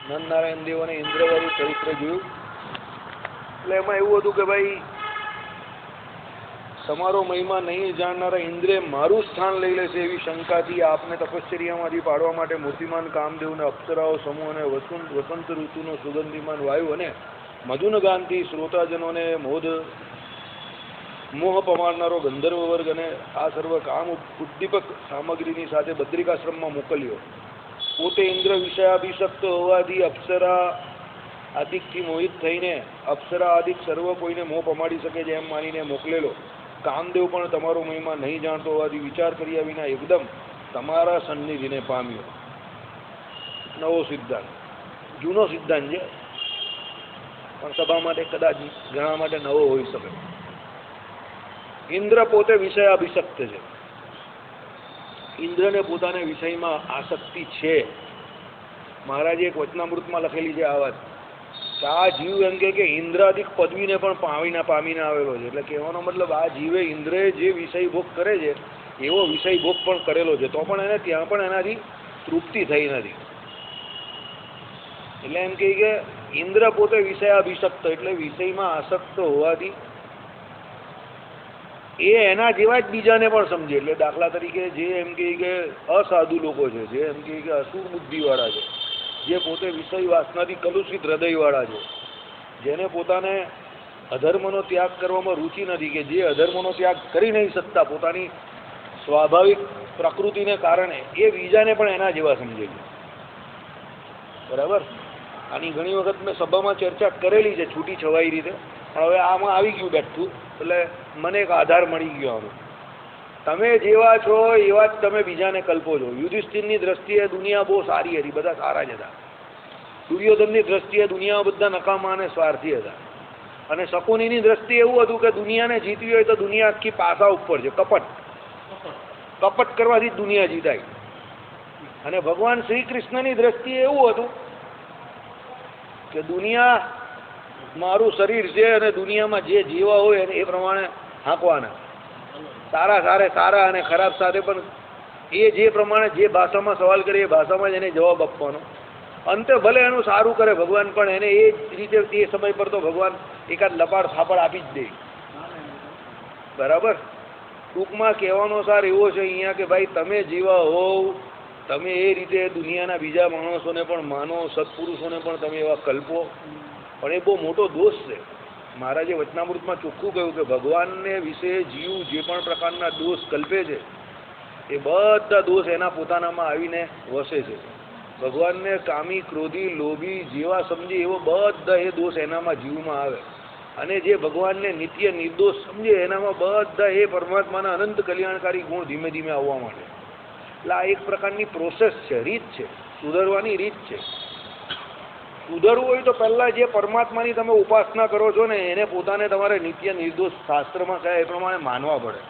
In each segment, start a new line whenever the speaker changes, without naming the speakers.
નરનારાયણ દેવ અને ઇન્દ્રવાળું ચરિત્ર જોયું. એટલે એમાં એવું હતું કે ભાઈ તમારો મહિમા નહીં જાણનારા ઇન્દ્રે મારું સ્થાન લઈ લેશે એવી શંકાથી આપને તપશ્ચર્યામાંથી પાડવા માટે મૂર્તિમાન કામદેવને અપ્સરાઓ સમૂહ અને વસંત ઋતુનો સુગંધીમાન વાયુ અને મધુન ગાનથી શ્રોતાજનોને મોહ પમાડનારો ગંધર્વ વર્ગ અને આ સર્વ કામ ઉદ્દીપક સામગ્રીની સાથે બદ્રિકાશ્રમમાં મોકલ્યો. પોતે ઇન્દ્ર વિષયાભિષક્ત હોવાથી અપ્સરા આદિકથી મોહિત થઈને અપ્સરા આદિક સર્વ કોઈને મોહ પમાડી શકે છે એમ માનીને મોકલેલો. કામદેવ પણ તમારો મહિમા નહીં જાણતો હોવાથી વિચાર કર્યા વિના એકદમ તમારા સન્નિધિને પામ્યો. નવો સિદ્ધાંત, જૂનો સિદ્ધાંત છે પણ સભા માટે કદાચ ઘણા માટે નવો હોઈ શકે. ઇન્દ્ર પોતે વિષયાભિષક્ત છે. ઇન્દ્રને પોતાના વિષયમાં આસક્તિ છે. મહારાજે એક વચનામૃતમાં લખેલી છે આ વાત કે આ જીવ એમ કે ઇન્દ્રાદિક પદવીને પણ પામીને આવેલો છે. એટલે કહેવાનો મતલબ આ જીવે ઇન્દ્રએ જે વિષય ભોગ કરે છે એવો વિષય ભોગ પણ કરેલો છે, તો પણ એને ત્યાં પણ એનાથી તૃપ્તિ થઈ નથી. એટલે એમ કે ઇન્દ્ર પોતે વિષયાભિષક્ત એટલે વિષયમાં આસક્ત હોવાથી એ એના જેવા જ બીજાને પણ સમજે. એટલે દાખલા તરીકે જે એમ કે અસાધુ લોકો છે, જે એમ કે અસુર બુદ્ધિવાળા છે, જે પોતે વિષય વાસનાથી કલુષિત હૃદયવાળા છે, જેને પોતાને અધર્મનો ત્યાગ કરવામાં રુચિ નથી, કે જે અધર્મનો ત્યાગ કરી નહીં શકતા પોતાની સ્વાભાવિક પ્રકૃતિને કારણે, એ બીજાને પણ એના જેવા સમજે છે. બરાબર. આની ઘણી વખત મેં સભામાં ચર્ચા કરેલી છે છૂટી છવાઈ રીતે, પણ હવે આમાં આવી ગયું બેઠું એટલે મને એક આધાર મળી ગયો. આનો તમે જેવા છો એવા જ તમે બીજાને કલ્પો છો. યુધિષ્ઠિરની દ્રષ્ટિએ દુનિયા બહુ સારી હતી, બધા સારા જ હતા. દુર્યોધનની દ્રષ્ટિએ દુનિયા બધા નકામા અને સ્વાર્થી હતા. અને શકુનીની દ્રષ્ટિએ એવું હતું કે દુનિયાને જીતવી હોય તો દુનિયા આખી પાસા ઉપર છે. કપટ કરવાથી જ દુનિયા જીતાય. અને ભગવાન શ્રી કૃષ્ણની દ્રષ્ટિએ એવું હતું કે દુનિયા મારું શરીર છે અને દુનિયામાં જે જીવા હોય એ પ્રમાણે હાંકવાના. સારા અને ખરાબ સાથે પણ એ જે પ્રમાણે જે ભાષામાં સવાલ કરે એ ભાષામાં જ એને જવાબ આપવાનો. અંતે ભલે એનું સારું કરે ભગવાન, પણ એને એ જ રીતે તે સમય પર તો ભગવાન એકાદ લપાડ થાપડ આપી જ દે. બરાબર. ટૂંકમાં કહેવાનો સાર એવો છે અહીંયા કે ભાઈ તમે જેવા હોવ તમે એ રીતે દુનિયાના બીજા માણસોને પણ માનો, સત્પુરુષોને પણ તમે એવા કલ્પો. પણ એ બહુ મોટો દોષ છે. મહારાજે વચનામૃતમાં ચોખ્ખું કહ્યું કે ભગવાનને વિશે જીવ જે પણ પ્રકારના દોષ કલ્પે છે એ બધા દોષ એના પોતાનામાં આવીને વસે છે. ભગવાનને કામી, ક્રોધી, લોભી જેવા સમજે એવો બધા એ દોષ એનામાં જીવમાં આવે. અને જે ભગવાનને નિત્ય નિર્દોષ સમજે એનામાં બધા એ પરમાત્માના અનંત કલ્યાણકારી ગુણ ધીમે ધીમે આવવા માંડે. એટલે આ એક પ્રકારની પ્રોસેસ છે, રીત છે, સુધરવાની રીત છે. સુધરવું હોય તો પહેલા જે પરમાત્માની તમે ઉપાસના કરો છો ને એને પોતાને તમારે નિત્ય નિર્દોષ શાસ્ત્રમાં કહે એ પ્રમાણે માનવા પડે.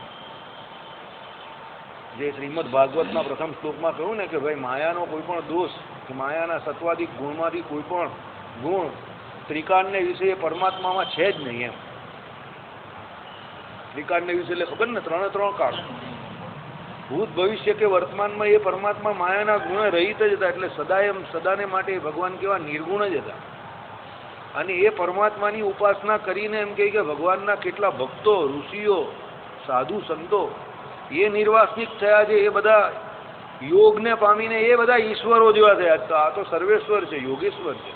જે શ્રીમદ ભાગવતના પ્રથમ શ્લોકમાં કહ્યું ને કે ભાઈ માયાનો કોઈ પણ દોષ, માયાના સત્વાદિક ગુણમાંથી કોઈ પણ ગુણ ત્રિકાળને વિશે પરમાત્મામાં છે જ નહીં. એમ ત્રિકાળને વિશે એટલે ખબર ને ત્રણ કાળ, ભૂત ભવિષ્ય કે વર્તમાનમાં એ પરમાત્મા માયાના ગુણ રહિત જ હતા. એટલે સદાને માટે ભગવાન કેવા નિર્ગુણ જ હતા. અને એ પરમાત્માની ઉપાસના કરીને એમ કે ભગવાનના કેટલા ભક્તો, ઋષિઓ, સાધુ સંતો એ નિર્વાસનિક થયા છે. એ બધા યોગને પામીને એ બધા ઈશ્વરો જેવા થયા. આ તો સર્વેશ્વર છે, યોગેશ્વર છે.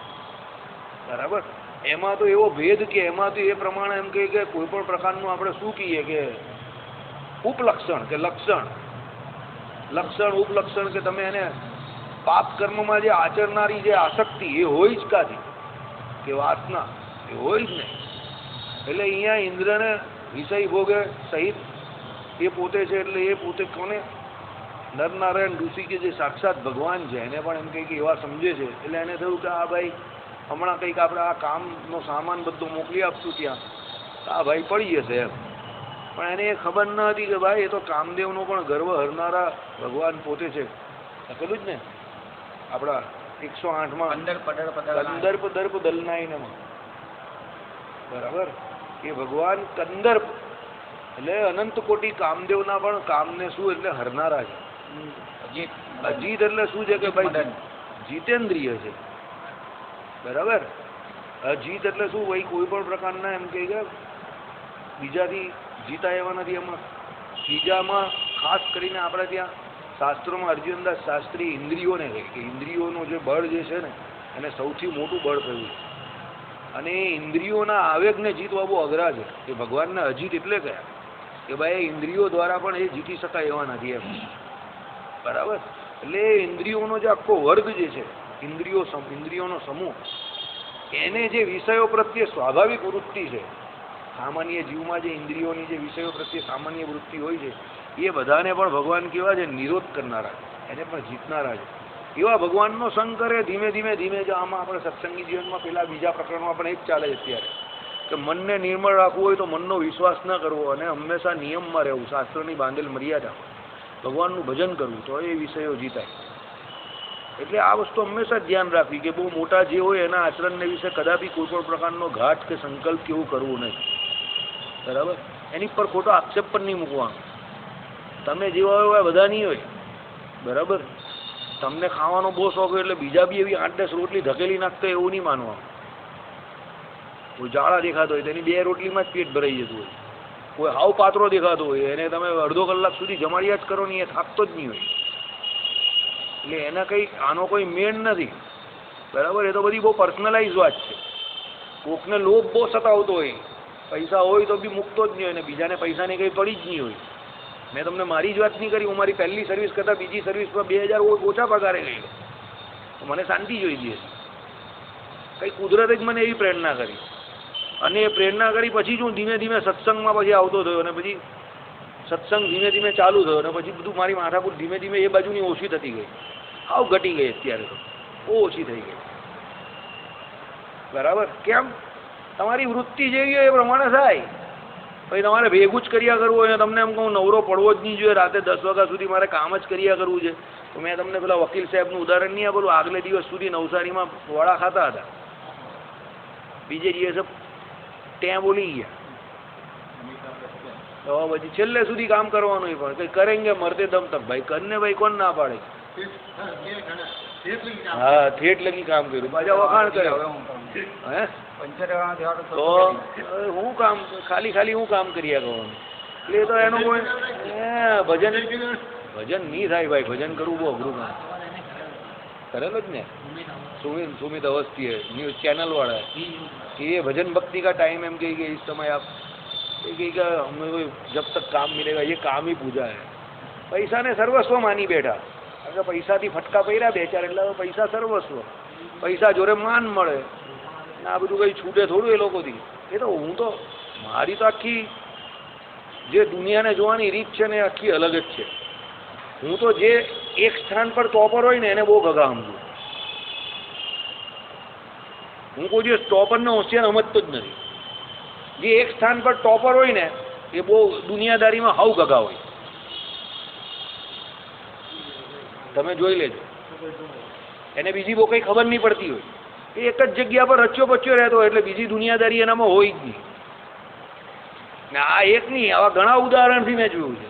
બરાબર. એમાં તો એવો ભેદ કે એમાં તો એ પ્રમાણે એમ કે કોઈ પણ પ્રકારનું આપણે શું કહીએ કે ઉપલક્ષણ કે લક્ષણ, ઉપલક્ષણ કે તમે એને પાપ કર્મમાં જે આચરનારી જે આસક્તિ એ હોય જ કાથી કે વાસના એ હોય જ નહીં. એટલે અહીંયા ઇન્દ્રને વિષય ભોગે સહિત એ પોતે છે. એટલે એ પોતે કોને નરનારાયણ ઋષિ કે જે સાક્ષાત ભગવાન છે એને પણ એમ કંઈક એવા સમજે છે. એટલે એને થયું કે આ ભાઈ હમણાં કંઈક આપણે આ કામનો સામાન બધો મોકલી આપશું ત્યાં, આ ભાઈ પડી જશે એમ. પણ એને એ ખબર ન હતી કે ભાઈ એ તો કામદેવનો પણ ગર્વ હરનારા ભગવાન પોતે છે. કહેલું જ ને આપણા 108માં કંદર્પ દર્પ દલનાયનમાં. બરાબર. એ ભગવાન કંદર્પ એટલે અનંત કોટી કામદેવના પણ કામને શું એટલે હરનારા છે. અજીત એટલે શું છે કે ભાઈ જીતેન્દ્રિય છે. બરાબર. જીત એટલે શું ભાઈ? કોઈ પણ પ્રકારના એમ કે બીજાથી જીતા એવા નથી. એમાં બીજામાં ખાસ કરીને આપણે ત્યાં શાસ્ત્રોમાં અર્જુનદાસ શાસ્ત્રી ઇન્દ્રિયોને કહે કે ઇન્દ્રિયોનું જે બળ જે છે ને એને સૌથી મોટું બળ કહ્યું છે. અને એ ઇન્દ્રિયોના આવેગને જીતવા બહુ અઘરા છે. એ ભગવાનને અજીત એટલે કહ્યા કે ભાઈ ઇન્દ્રિયો દ્વારા પણ એ જીતી શકાય એવા નથી એમ. બરાબર. એટલે ઇન્દ્રિયોનો જે આખો વર્ગ જે છે, ઇન્દ્રિયોનો સમૂહ, એને જે વિષયો પ્રત્યે સ્વાભાવિક વૃત્તિ છે, સામાન્ય જીવમાં જે ઇન્દ્રિયોની જે વિષયો પ્રત્યે સામાન્ય વૃત્તિ હોય છે, એ બધાને પણ ભગવાન કેવા છે? નિરોધ કરનારા, એને પણ જીતનારા છે. એવા ભગવાનનો સંગ કરે ધીમે ધીમે ધીમે. જો આમાં આપણે સત્સંગી જીવનમાં પેલા બીજા પ્રકરણમાં પણ એ જ ચાલે છે અત્યારે કે મનને નિર્મળ રાખવું હોય તો મનનો વિશ્વાસ ન કરવો અને હંમેશા નિયમમાં રહેવું, શાસ્ત્રોની બાંધેલ મર્યાદા, ભગવાનનું ભજન કરવું, તો એ વિષયો જીતાય. એટલે આ વસ્તુ હંમેશા ધ્યાન રાખવી કે બહુ મોટા જે હોય એના આચરણને વિશે કદાપી કોઈ પણ પ્રકારનો ઘાટ કે સંકલ્પ કેવું કરવું નહીં. બરાબર. એની પર ખોટો આક્ષેપ પણ નહીં મૂકવાનો. તમે જેવા હોય બધા નહીં હોય. બરાબર. તમને ખાવાનો બહુ શોખ હોય એટલે બીજા બી એવી 8-10 રોટલી ધકેલી નાખતો એવું નહીં માનવાનું. કોઈ જાડા દેખાતો હોય તેની 2 રોટલીમાં જ પેટ ભરાઈ જતું હોય. કોઈ હાવ પાતળો દેખાતો હોય એને તમે અડધો કલાક સુધી જમાડ્યા જ કરો નહીં, એ થાકતો જ નહીં હોય. એટલે એના કંઈ આનો કોઈ મેળ નથી. બરાબર. એ તો બધી બહુ પર્સનલાઇઝ વાત છે. કોકને લોભ બહુ સતાવતો હોય, પૈસા હોય તો બી મૂકતો જ નહીં હોય, અને બીજાને પૈસાની કંઈ પડી જ નહીં હોય. મેં તમને મારી જ વાત નહીં કરી. હું મારી પહેલી સર્વિસ કરતાં બીજી સર્વિસમાં 2000 ઓછા પગારે ગયેલો. તો મને શાંતિ જોઈએ. કંઈ કુદરતે જ મને એવી પ્રેરણા કરી, અને એ પ્રેરણા કરી પછી જ હું ધીમે ધીમે સત્સંગમાં પછી આવતો થયો, અને પછી સત્સંગ ધીમે ધીમે ચાલુ થયો, અને પછી બધું મારી માથાકૂટ ધીમે ધીમે એ બાજુની ઓછી થતી ગઈ. હાવ ઘટી ગઈ. અત્યારે તો બહુ ઓછી થઈ ગઈ. બરાબર. કેમ? તમારી વૃત્તિ જેવી હોય એ પ્રમાણે થાય. પછી તમારે ભેગું જ કર્યા કરવું હોય, તમને એમ કહું નવરો પડવો જ નહીં જોઈએ, રાતે 10 વાગ્યા સુધી મારે કામ જ કર્યા કરવું છે, તો મેં તમને પેલા વકીલ સાહેબનું ઉદાહરણ નહીં આપેલું? આગલે દિવસ સુધી નવસારીમાં વડા ખાતા હતા, બીજે દિવસે ત્યાં બોલી ગયા. તો પછી છેલ્લે સુધી કામ કરવાનું પણ કંઈ કરેંગે મરતે દમ તક. ભાઈ કરને ભાઈ, કોણ ના પાડે? હા, ઠેઠ લગી કામ કર્યું, પાછા વખાણ કર્યો. હે? તો હું કામ ખાલી હું કામ કર્યા કરવાનું? એટલે તો એનો કોઈ ભજન નહીં થાય ભાઈ. ભજન કરવું બહુ અઘરું કામ. કરેલો જ ને સુમિત અવસ્થી ન્यूज़ चैनल वाला है कि ये भजन भक्ति का टाइम एम कि इस समय आप हमें जब तक काम मिलेगा ये काम ही पूजा है. પૈસાને સર્વસ્વ માની બેઠા. કારણ કે પૈસાથી ફટકા પડ્યા 2-4 એટલે પૈસા સર્વસ્વ. પૈસા જોડે માન મળે ને આ બધું કંઈ છૂટે થોડું એ લોકોથી. એ તો હું તો મારી તો આખી જે દુનિયાને જોવાની રીત છે ને એ આખી અલગ જ છે. હું તો જે એક સ્થાન પર ટોપર હોય ને એને બહુ ગગા સમજું. હું કોઈ દિવસ ટોપરને હોશિયાર સમજતો જ નથી. જે એક સ્થાન પર ટોપર હોય ને એ બહુ દુનિયાદારીમાં હાવ ગગા હોય. તમે જોઈ લેજો. એને બીજી બહુ કંઈ ખબર નહીં પડતી હોય. એ એક જ જગ્યા પર રચ્યો પચ્યો રહેતો હોય, એટલે બીજી દુનિયાદારી એનામાં હોય જ નહીં. ને આ એક નહીં, આવા ઘણા ઉદાહરણથી મેં જોયું છે.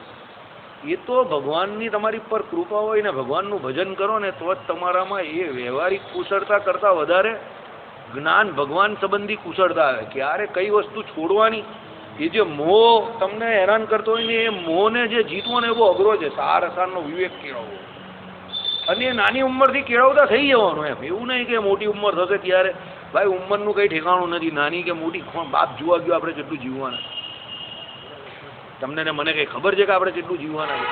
એ તો ભગવાનની તમારી પર કૃપા હોય ને ભગવાનનું ભજન કરો ને તો જ તમારામાં એ વ્યવહારિક કુશળતા કરતાં વધારે જ્ઞાન ભગવાન સંબંધી કુશળતા આવે. ક્યારે કઈ વસ્તુ છોડવાની, એ જે મોહ તમને હેરાન કરતો હોય ને એ મોહને જે જીતવો ને એ બહુ અઘરો છે. સાર અસારનો વિવેક કેળવવો, અને એ નાની ઉંમરથી કેળવતા થઈ જવાનું એમ. એવું નહીં કે મોટી ઉંમર થશે ત્યારે. ભાઈ ઉંમરનું કંઈ ઠેકાણું નથી. નાની કે મોટી બાપ જોવા ગયો આપણે જેટલું જીવવાના. તમને ને મને કંઈ ખબર છે કે આપણે જેટલું જીવવાના છે?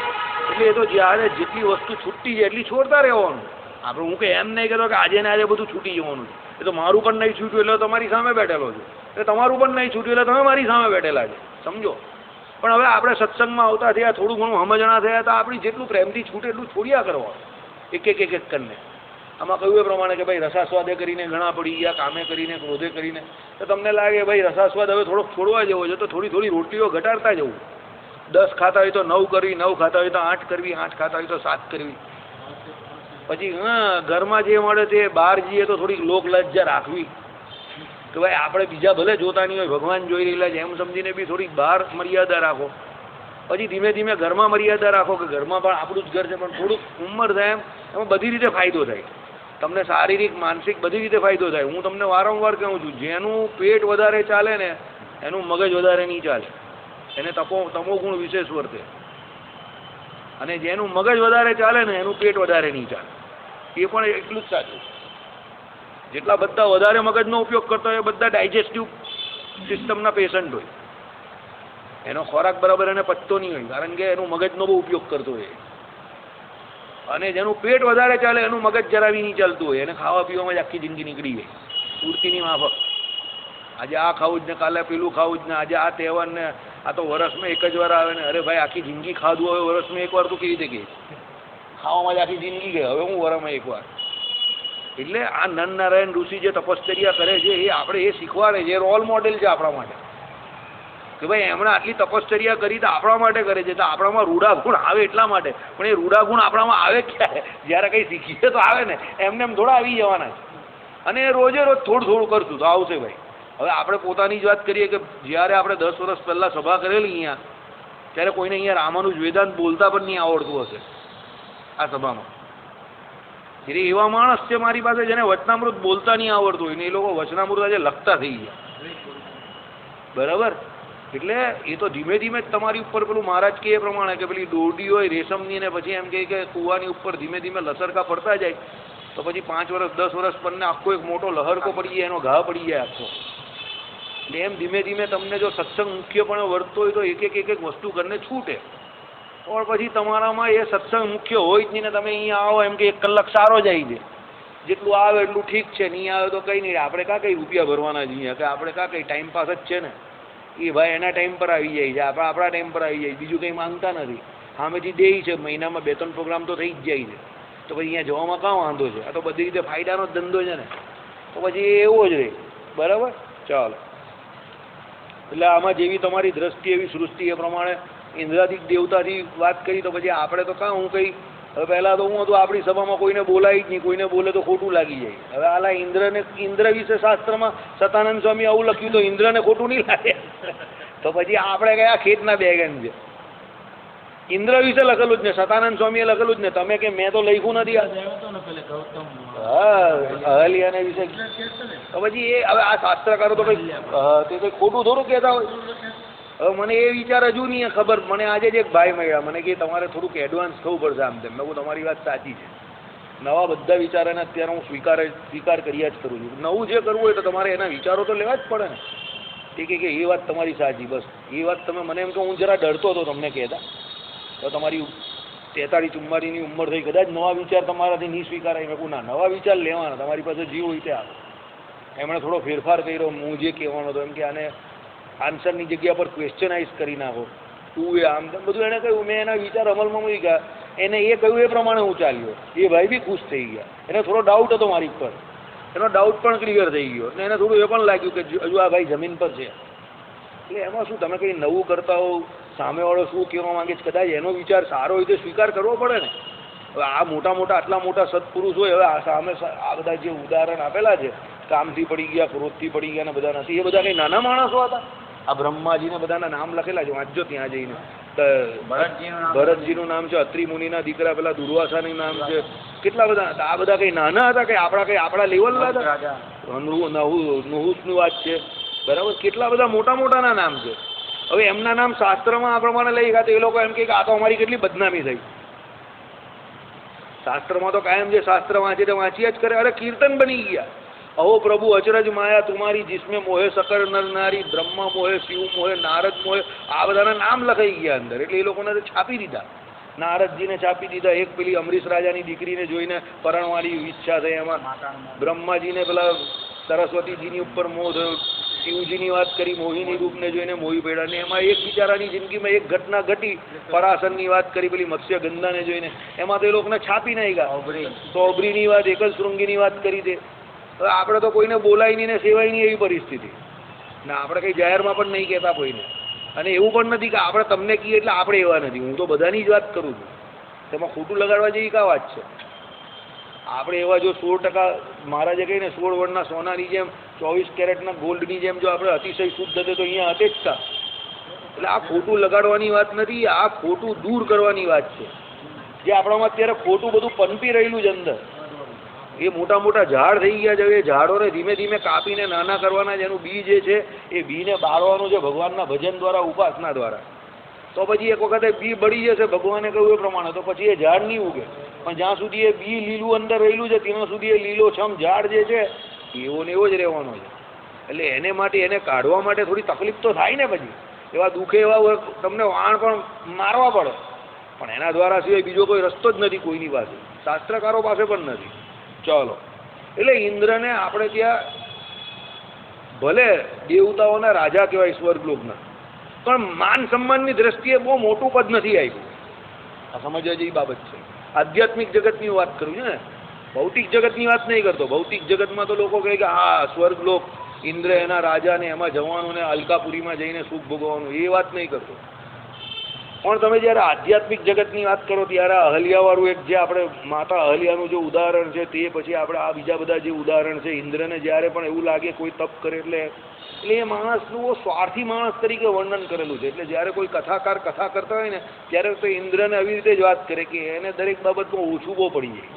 એટલે એ તો જ્યારે જેટલી વસ્તુ છૂટતી છે એટલી છોડતા રહેવાનું. આપણે હું કંઈ એમ નહીં કહેતો કે આજે ને આજે બધું છૂટી જવાનું છે. એ તો મારું પણ નહીં છૂટ્યું એટલે તમારી સામે બેઠેલો છું, એટલે તમારું પણ નહીં છૂટ્યું એટલે તમે મારી સામે બેઠેલા છે. સમજો. પણ હવે આપણે સત્સંગમાં આવતા થયા, થોડું ઘણું સમજણા થયા, તો આપણી જેટલું પ્રેમથી છૂટે એટલું છોડ્યા કરવાનું. એક કરીને. આમાં કહ્યું એ પ્રમાણે કે ભાઈ રસાસ્વાદે કરીને ઘણા પડી ગયા, કામે કરીને, ક્રોધે કરીને, તો તમને લાગે ભાઈ રસાસ્વાદ હવે થોડોક છોડવા જેવો છે, તો થોડી થોડી રોટલીઓ ઘટાડતા જવું. 10 ખાતા હોય તો 9 કરવી, 9 ખાતા હોય તો 8 કરવી, 8 ખાતા હોય તો 7 કરવી. પછી ઘરમાં જે મળે તે બહાર જઈએ તો થોડીક લોકલજ્જા રાખવી કે ભાઈ આપણે બીજા ભલે જોતા નહીં હોય, ભગવાન જોઈ રહેલા છે એમ સમજીને બી થોડીક બહાર મર્યાદા રાખો. પછી ધીમે ધીમે ઘરમાં મર્યાદા રાખો કે ઘરમાં પણ આપણું જ ઘર છે, પણ થોડુંક ઉંમર થાય એમાં બધી રીતે ફાયદો થાય. તમને શારીરિક માનસિક બધી રીતે ફાયદો થાય. હું તમને વારંવાર કહું છું, જેનું પેટ વધારે ચાલે ને એનું મગજ વધારે નહીં ચાલે, એને તમોગુણ વિશેષ વર્તે. અને જેનું મગજ વધારે ચાલે ને એનું પેટ વધારે નહીં ચાલે. એ પણ એટલું જ સાચું. જેટલા બધા વધારે મગજનો ઉપયોગ કરતા હોય એ બધા ડાયજેસ્ટિવ સિસ્ટમના પેશન્ટ હોય. એનો ખોરાક બરાબર એને પચતો નહીં હોય, કારણ કે એનું મગજનો બહુ ઉપયોગ કરતો હોય. અને જેનું પેટ વધારે ચાલે એનું મગજ જરા બી નહીં ચાલતું હોય, એને ખાવા પીવામાં જ આખી જિંદગી નીકળી જાય પૂર્તિની માફક. આજે આ ખાવું જ ને, કાલે પેલું ખાવું જ ને, આજે આ તહેવાર ને, આ તો વર્ષમાં એક જ વાર આવે ને. અરે ભાઈ, આખી જિંદગી ખાધું હોય વર્ષમાં એક વાર તો કેવી રીતે ગઈ? ખાવામાં જ આખી જિંદગી ગઈ, હવે હું વર્ષમાં એક વાર. એટલે આ નરનારાયણ ઋષિ જે તપશ્ચર્યા કરે છે એ આપણે એ શીખવાડે છે, રોલ મોડેલ છે આપણા માટે કે ભાઈ એમણે આટલી તપશ્ચર્યા કરી તો આપણા માટે કરે છે. તો આપણામાં રૂડા ગુણ આવે એટલા માટે. પણ એ રૂડા ગુણ આપણામાં આવે ક્યારે? જ્યારે કંઈ શીખીએ તો આવે ને, એમને એમ થોડા આવી જવાના છે. અને રોજે રોજ થોડું થોડું કરશું તો આવશે ભાઈ. હવે આપણે પોતાની જ વાત કરીએ કે જ્યારે આપણે 10 વર્ષ પહેલાં સભા કરેલી અહીંયા, ત્યારે કોઈને અહીંયા રામાનુજ વેદાંત બોલતા પણ નહીં આવડતું હશે આ સભામાં. એટલે એવા માણસ છે મારી પાસે જેને વચનામૃત બોલતા નહીં આવડતું હોય ને એ લોકો વચનામૃત આજે લખતા થઈ ગયા. બરાબર? એટલે એ તો ધીમે ધીમે જ તમારી ઉપર પેલું મહારાજ કહે એ પ્રમાણે કે પેલી દોરડી હોય રેશમની ને પછી એમ કહે કે કૂવાની ઉપર ધીમે ધીમે લસરકા પડતા જાય તો પછી 5 વર્ષ 10 વર્ષ પરને આખો એક મોટો લહરકો પડી જાય, એનો ઘા પડી જાય આખો. એટલે એમ ધીમે ધીમે તમને જો સત્સંગ મુખ્યપણે વર્તતો હોય તો એક એક વસ્તુ કરીને છૂટે. ઓર પછી તમારામાં એ સત્સંગ મુખ્ય હોય જ નહીં ને તમે અહીંયા આવો એમ કે 1 કલાક સારો જાય છે, જેટલું આવે એટલું ઠીક છે, નહીં આવે તો કંઈ નહીં, આપણે કાં કંઈ રૂપિયા ભરવાના જ અહીંયા, કે આપણે કાં કંઈ ટાઈમ પાસ જ છે ને. એ ભાઈ એના ટાઈમ પર આવી જાય છે, આપણે આપણા ટાઈમ પર આવી જાય, બીજું કંઈ માંગતા નથી. સામેથી દે છે, મહિનામાં 2-3 પ્રોગ્રામ તો થઈ જ જાય છે. તો પછી અહીંયા જવામાં કાં વાંધો છે? આ તો બધી રીતે ફાયદાનો જ ધંધો છે ને. તો પછી એવો જ રહે. બરાબર? ચાલો. એટલે આમાં જેવી તમારી દ્રષ્ટિ એવી સૃષ્ટિ, એ પ્રમાણે ઇન્દ્રાદિક દેવતાથી વાત કરી તો પછી આપણે તો કાં હું કંઈ હવે પહેલાં તો હું હતું આપણી સભામાં કોઈને બોલાય જ નહીં, કોઈને બોલે તો ખોટું લાગી જાય. હવે આલા ઇન્દ્ર વિશે શાસ્ત્રમાં સતાનંદ સ્વામી આવું લખ્યું તો ઇન્દ્રને ખોટું નહીં લાગે? તો પછી આપણે કયા ખેતના બેગન છે? ઇન્દ્ર વિશે લખેલું જ ને, સતાનંદ સ્વામીએ લખેલું જ ને. તમે કે મેં તો લખ્યું નથી. હા, અહલ્યાને વિશે. તો પછી એ હવે આ શાસ્ત્રકારો તો કંઈ તે કંઈ ખોટું થોડું કહેતા હોય. હવે મને એ વિચાર હજુ નહીં ખબર. મને આજે જ એક ભાઈ મળ્યા, મને કે તમારે થોડુંક એડવાન્સ થવું પડશે આમ તેમ. મેં કહું તમારી વાત સાચી છે. નવા બધા વિચારોને અત્યારે હું સ્વીકાર કર્યા જ કરું છું. નવું જે કરવું હોય તો તમારે એના વિચારો તો લેવા જ પડે ને. તે કે એ વાત તમારી સાચી. બસ એ વાત તમે મને એમ કે હું જરા ડરતો હતો તમને કહેતા, તો તમારી 43-44ની ઉંમર થઈ, કદાચ નવા વિચાર તમારાથી નહીં સ્વીકારાય. મેં કહું ના, નવા વિચાર લેવાના, તમારી પાસે જીવ હોય તે આવે. એમણે થોડો ફેરફાર કર્યો. હું જે કહેવાનો હતો એમ કે આને આન્સરની જગ્યા પર ક્વેશ્ચનાઇઝ કરી નાખો, તું એ આમ તેમ બધું એણે કહ્યું. મેં એના વિચાર અમલમાં મૂકી ગયા. એને એ કહ્યું એ પ્રમાણે હું ચાલ્યો. એ ભાઈ બી ખુશ થઈ ગયા. એને થોડો ડાઉટ હતો મારી પર, એનો ડાઉટ પણ ક્લિયર થઈ ગયો. અને એને થોડું એ પણ લાગ્યું કે હજુ આ ભાઈ જમીન પર છે. એટલે એમાં શું, તમે કંઈ નવું કરતા હો, સામેવાળો શું કહેવા માંગે છે, કદાચ એનો વિચાર સારો હોય તો સ્વીકાર કરવો પડે ને. હવે આ મોટા આટલા મોટા સત્પુરુષ હોય, હવે આ સામે આ બધા જે ઉદાહરણ આપેલા છે, કામથી પડી ગયા, ક્રોધથી પડી ગયા ને બધા નથી, એ બધા કંઈ નાના માણસો હતા? આ બ્રહ્માજીને બધાના નામ લખેલા છે, વાંચજો ત્યાં જઈને. ભરતજીનું નામ છે, અત્રિ મુનિના દીકરા પેલા દુર્વાસાનું નામ છે, કેટલા બધા. આ બધા કંઈ નાના હતા? કંઈ આપણા લેવલના હતા? નહુસનું વાત છે. બરાબર? કેટલા બધા મોટાના નામ છે. હવે એમના નામ શાસ્ત્રમાં આ પ્રમાણે લઈ ગયા તો એ લોકો એમ કે આ તો અમારી કેટલી બદનામી થઈ. શાસ્ત્રમાં તો કાયમ જે શાસ્ત્ર વાંચે તે વાંચ્યા જ કરે. અરે કીર્તન બની ગયા. અહો પ્રભુ અચરજ માયા તુમારી જિસમે મોહે સકર નર નારી, બ્રહ્મા મોહે, શિવ મોહે, નારદ મોહે, આ બધાના નામ લખાઈ ગયા અંદર. એટલે એ લોકોને છાપી દીધા. નારદજીને છાપી દીધા. એક પેલી અમરીશ રાજાની દીકરીને જોઈને પરણવાની ઈચ્છા થઈ એમાં. બ્રહ્માજીને પેલા સરસ્વતીજીની ઉપર મોહ થયો. શિવજીની વાત કરી, મોહિની રૂપને જોઈને મોહી પડ્યા. ને એમાં એક બિચારાની જિંદગીમાં એક ઘટના ઘટી, પરાશરની વાત કરી પેલી મત્સ્ય ગંધાને જોઈને. એમાં તો એ લોકોને છાપી નહીં ગયા. સોબરીની વાત, એક જ શૃંગીની વાત કરી દે. હવે આપણે તો કોઈને બોલાય નહીં ને સેવાય નહીં એવી પરિસ્થિતિ. ને આપણે કંઈ જાહેરમાં પણ નહીં કહેતા કોઈને. અને એવું પણ નથી કે આપણે તમને કહીએ એટલે આપણે એવા નથી. હું તો બધાની જ વાત કરું છું. તેમાં ખોટું લગાડવા જેવી કા વાત છે? આપણે એવા જો 16% મહારાજે કહીને 16 વણના સોનાની જેમ, 24 કેરેટના ગોલ્ડની જેમ જો આપણે અતિશય શુદ્ધ થશે તો અહીંયા હતે જ તા. એટલે આ ખોટું લગાડવાની વાત નથી, આ ખોટું દૂર કરવાની વાત છે. જે આપણામાં અત્યારે ખોટું બધું પનપી રહેલું છે અંદર, એ મોટા મોટા ઝાડ થઈ ગયા છે, એ ઝાડોને ધીમે ધીમે કાપીને નાના કરવાના છે, એનું બી જે છે એ બીને બાળવાનું છે ભગવાનના ભજન દ્વારા, ઉપાસના દ્વારા. તો પછી એક વખતે બી બળી જશે ભગવાને કહ્યું એ પ્રમાણે, તો પછી એ ઝાડ નહીં ઉગે. પણ જ્યાં સુધી એ બી લીલું અંદર રહેલું છે ત્યાં સુધી એ લીલોછમ ઝાડ જે છે એવો ને એવો જ રહેવાનો છે. એટલે એને માટે, એને કાઢવા માટે થોડી તકલીફ તો થાય ને. પછી એવા દુઃખે એવા તમને વાણ પણ મારવા પડે, પણ એના દ્વારા સિવાય બીજો કોઈ રસ્તો જ નથી કોઈની પાસે, શાસ્ત્રકારો પાસે પણ નથી. ચાલો, એટલે ઇન્દ્રને આપણે ત્યાં ભલે દેવતાઓના રાજા કહેવાય સ્વર્ગલોકના, પણ માન સન્માનની દ્રષ્ટિએ બહુ મોટું પદ નથી આપ્યું. આ સમજવા જેવી બાબત છે. આધ્યાત્મિક જગતની વાત કરું છું ને, ભૌતિક જગતની વાત નહીં કરતો. ભૌતિક જગતમાં તો લોકો કહે કે હા સ્વર્ગલોક, ઇન્દ્ર એના રાજાને એમાં જવાનું ને અલકાપુરીમાં જઈને સુખ ભોગવવાનું, એ વાત નહીં કરતો. પણ તમે જ્યારે આધ્યાત્મિક જગતની વાત કરો ત્યારે અહલ્યાવાળું એક જે આપણે માતા અહલ્યાનું જે ઉદાહરણ છે તે પછી આપણે આ બીજા બધા જે ઉદાહરણ છે, ઇન્દ્રને જ્યારે પણ એવું લાગે કોઈ તપ કરે એટલે એ માણસનું સ્વાર્થી માણસ તરીકે વર્ણન કરેલું છે. એટલે જ્યારે કોઈ કથાકાર કથા કરતા હોય ને ત્યારે તો ઇન્દ્રને આવી રીતે જ વાત કરે કે એને દરેક બાબતમાં ઓછું બહુ પડી જાય.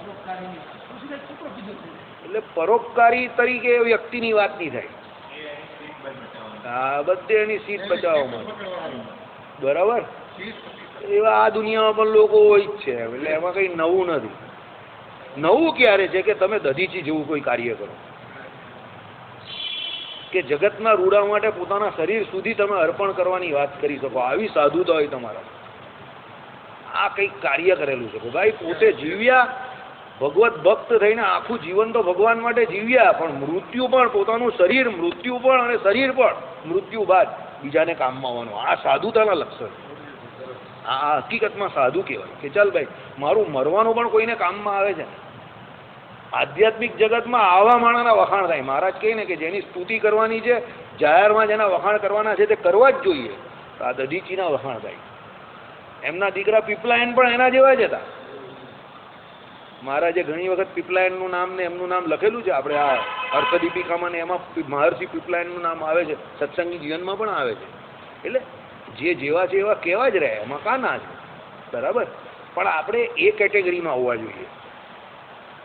એટલે પરોપકારી તરીકે વ્યક્તિની વાત નહીં થાય. હા, બધે એની સીટ બચાવવામાં બરાબર. એવા આ દુનિયામાં પણ લોકો હોય જ છે. એટલે એમાં કંઈ નવું નથી. નવું ક્યારે છે કે તમે દધીચી જેવું કોઈ કાર્ય કરો, કે જગતના રૂડા માટે પોતાના શરીર સુધી તમે અર્પણ કરવાની વાત કરી શકો. આવી સાધુતા હોય તમારા, આ કંઈક કાર્ય કરેલું છે. ભાઈ પોતે જીવ્યા, ભગવત ભક્ત થઈને આખું જીવન તો ભગવાન માટે જીવ્યા, પણ મૃત્યુ પણ, પોતાનું શરીર મૃત્યુ પણ અને શરીર પણ મૃત્યુ બાદ બીજાને કામમાં આવવાનું, આ સાધુતાના લક્ષણ. આ હકીકતમાં સાધુ કહેવાય કે ચાલ ભાઈ મારું મરવાનું પણ કોઈને કામમાં આવે છે. આધ્યાત્મિક જગતમાં આવા માણાના વખાણ થાય. મહારાજ કહે ને કે જેની સ્તુતિ કરવાની છે, જાહેરમાં જેના વખાણ કરવાના છે તે કરવા જ જોઈએ. તો આ દધીચીના વખાણ થાય. એમના દીકરા પીપલાયન પણ એના જેવા જ હતા. મહારાજે ઘણી વખત પીપલાયનનું નામ ને એમનું નામ લખેલું છે આપણે આ અર્થદીપિકામાં, ને એમાં મહર્ષિ પીપલાયનનું નામ આવે છે, સત્સંગી જીવનમાં પણ આવે છે. એટલે જે જેવા છે એવા કેવા જ રહે, એમાં કાં ના છે, બરાબર. પણ આપણે એ કેટેગરીમાં આવવા જોઈએ.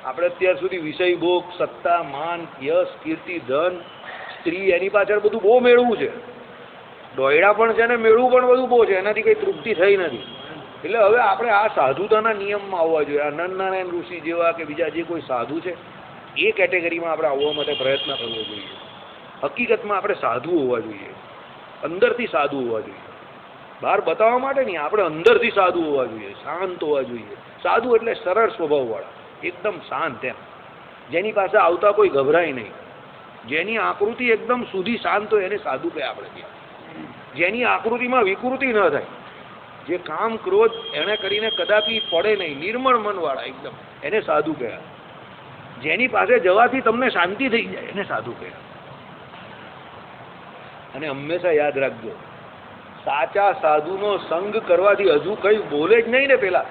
આપણે અત્યાર સુધી વિષય ભોગ, સત્તા, માન, યશ, કીર્તિ, ધન, સ્ત્રી, એની પાછળ બધું બહુ મેળવું છે. દોયડા પણ છે ને મેળવું પણ બધું બહુ છે. એનાથી કંઈ તૃપ્તિ થઈ નથી. એટલે હવે આપણે આ સાધુતાના નિયમમાં આવવા જોઈએ. આ નરનારાયણ ઋષિ જેવા કે બીજા જે કોઈ સાધુ છે એ કેટેગરીમાં આપણે આવવા માટે પ્રયત્ન કરવો જોઈએ. હકીકતમાં આપણે સાધુ હોવા જોઈએ, અંદરથી સાધુ હોવા જોઈએ. બહાર બતાવવા માટે નહીં, આપણે અંદરથી સાધુ હોવા જોઈએ, શાંત હોવા જોઈએ. સાધુ એટલે સરળ સ્વભાવવાળા, એકદમ શાંત, એમ જેની પાસે આવતા કોઈ ગભરાય નહીં, જેની આકૃતિ એકદમ સુધી શાંત હોય એને સાધુ કહે આપણે ત્યાં. જેની આકૃતિમાં વિકૃતિ ન થાય, જે કામ ક્રોધ એને કરીને કદાપી પડે નહીં, નિર્મળ મનવાળા એકદમ, એને સાધુ કહે. જેની પાસે જવાથી તમને શાંતિ થઈ જાય એને સાધુ કહે. અને હંમેશા યાદ રાખજો, સાચા સાધુનો સંગ કરવાથી હજુ કંઈ બોલે જ નહીં ને. પેલા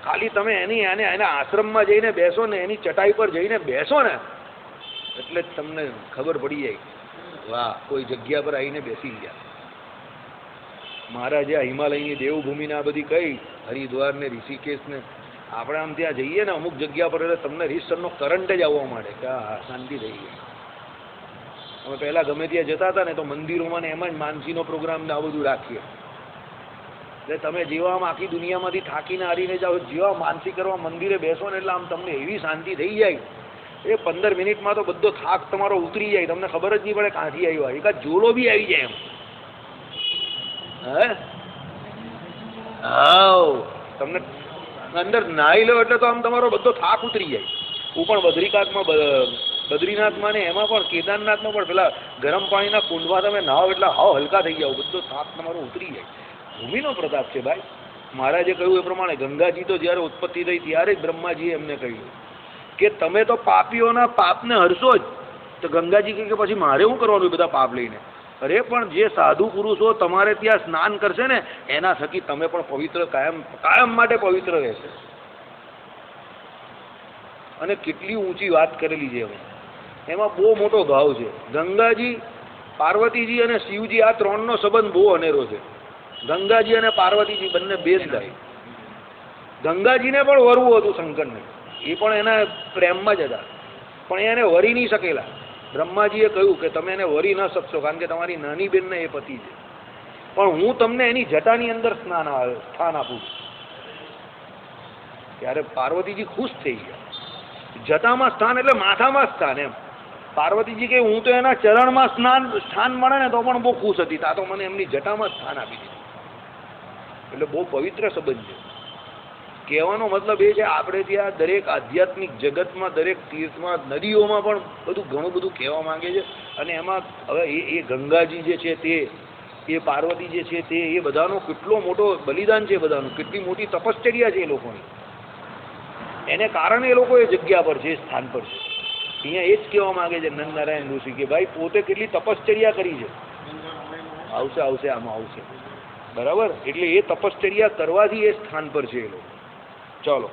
ખાલી તમે એના આશ્રમમાં જઈને બેસો ને, એની ચટાઈ પર જઈને બેસો ને, એટલે જ તમને ખબર પડી જાય, વાહ કોઈ જગ્યા પર આવીને બેસી ગયા. મહારાજે આ હિમાલયની દેવભૂમિને આ બધી કઈ હરિદ્વાર ને ઋષિકેશ ને, આપણે આમ ત્યાં જઈએ ને અમુક જગ્યા પર એટલે તમને રીતસરનો કરંટ જ આવવા માંડે કે હા શાંતિ થઈ ગઈ. અમે પહેલાં ગમે ત્યાં જતા હતા ને તો મંદિરોમાં ને એમાં જ માનસીનો પ્રોગ્રામ ને આ બધું રાખીએ. એટલે તમે જેવા આમ આખી દુનિયામાંથી થાકીને હારીને જાઓ, જેવા માનસી કરવા મંદિરે બેસો ને એટલે આમ તમને એવી શાંતિ થઈ જાય, એ 15 મિનિટમાં તો બધો થાક તમારો ઉતરી જાય, તમને ખબર જ નહીં પડે ક્યાંથી આવ્યો. એકાદ જોલો બી આવી જાય એમ. હા, તમને અંદર નાહી લો એટલે તો આમ તમારો બધો થાક ઉતરી જાય. હું પણ બદ્રીનાથમાં ને એમાં પણ કેદારનાથમાં પણ પેલા ગરમ પાણીના કુંડમાં તમે નાહો એટલે હાવ હલકા થઈ જાઓ, બધો થાક તમારો ઉતરી જાય. ભૂમિનો પ્રતાપ છે ભાઈ. મહારાજે કહ્યું એ પ્રમાણે ગંગાજી તો જ્યારે ઉત્પત્તિ થઈ ત્યારે જ બ્રહ્માજીએ એમને કહ્યું કે તમે તો પાપીઓના પાપને હરશો જ. તો ગંગાજી કહે કે પછી મારે શું કરવાનું બધા પાપ લઈને? અરે પણ જે સાધુ પુરુષો તમારે ત્યાં સ્નાન કરશે ને એના થકી તમે પણ પવિત્ર કાયમ માટે પવિત્ર રહેશે. અને કેટલી ઊંચી વાત કરેલી છે એમાં બહુ મોટો ભાવ છે. ગંગાજી, પાર્વતીજી અને શિવજી આ ત્રણનો સંબંધ બહુ અનેરો છે. ગંગાજી અને પાર્વતીજી બંને બેન થાય. ગંગાજીને પણ વરવું હતું શંકરને, એ પણ એના પ્રેમમાં જ હતા. પણ એને વરી નહીં શકેલા. બ્રહ્માજીએ કહ્યું કે તમે એને વરી ન શકશો, કારણ કે તમારી નાની બેનને એ પતિ છે, પણ હું તમને એની જટાની અંદર સ્થાન આપું છું. ત્યારે પાર્વતીજી ખુશ થઈ ગયા. જટામાં સ્થાન એટલે માથામાં સ્થાન એમ. પાર્વતીજી કે હું તો એના ચરણમાં સ્થાન મળે ને તો પણ બહુ ખુશ હતી, તા તો મને એમની જટામાં સ્થાન આપી દીધું. એટલે બહુ પવિત્ર સંબંધ છે. કહેવાનો મતલબ એ છે આપણે ત્યાં દરેક આધ્યાત્મિક જગતમાં, દરેક તીર્થમાં, નદીઓમાં પણ બધું ઘણું બધું કહેવા માંગે છે. અને એમાં હવે એ ગંગાજી જે છે તે, એ પાર્વતી જે છે તે, એ બધાનો કેટલો મોટો બલિદાન છે, બધાનું કેટલી મોટી તપશ્ચર્યા છે એ લોકોની. એને કારણે એ લોકો એ જગ્યા પર છે, એ સ્થાન પર છે. અહીંયા એ જ કહેવા માંગે છે નંદનારાયણ ઋષિ કે ભાઈ પોતે કેટલી તપશ્ચર્યા કરી છે. આવશે આમાં આવશે, બરાબર. એટલે એ તપશ્ચર્યા કરવાથી એ સ્થાન પર છે એ લોકો. ચાલો,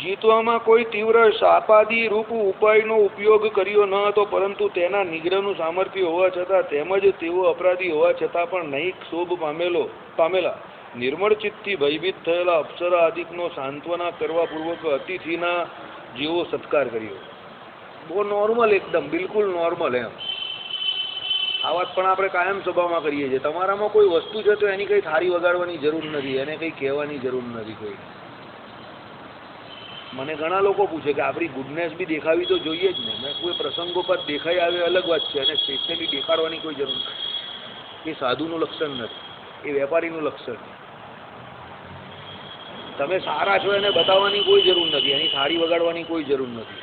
જીતવામાં કોઈ તીવ્ર શાપાદી રૂપ ઉપાયનો ઉપયોગ કર્યો ન હતો, પરંતુ તેના નિગ્રહનું સામર્થ્ય હોવા છતાં તેમજ તેઓ અપરાધી હોવા છતાં પણ નહીં ક્ષોભ પામેલા નિર્મળ ચિત્તથી ભયભીત થયેલા અપ્સરા આદિકનો સાંત્વના કરવા પૂર્વક અતિથિના જેવો સત્કાર કર્યો. બહુ નોર્મલ, એકદમ બિલકુલ નોર્મલ એમ. આ વાત પણ આપણે કાયમ સભામાં કરીએ છીએ. તમારામાં કોઈ વસ્તુ છે તો એની કંઈ થાળી વગાડવાની જરૂર નથી, એને કંઈ કહેવાની જરૂર નથી કોઈ. મને ઘણા લોકો પૂછે કે આપણી ગુડનેસ બી દેખાવી તો જોઈએ જ ને. મેં કોઈ પ્રસંગોપાત દેખાઈ આવે અલગ વાત છે, અને સ્પેશિયલી દેખાડવાની કોઈ જરૂર નથી. એ સાધુનું લક્ષણ નથી, એ વેપારીનું લક્ષણ છે. તમે સારા છો એને બતાવવાની કોઈ જરૂર નથી, એની થાળી વગાડવાની કોઈ જરૂર નથી.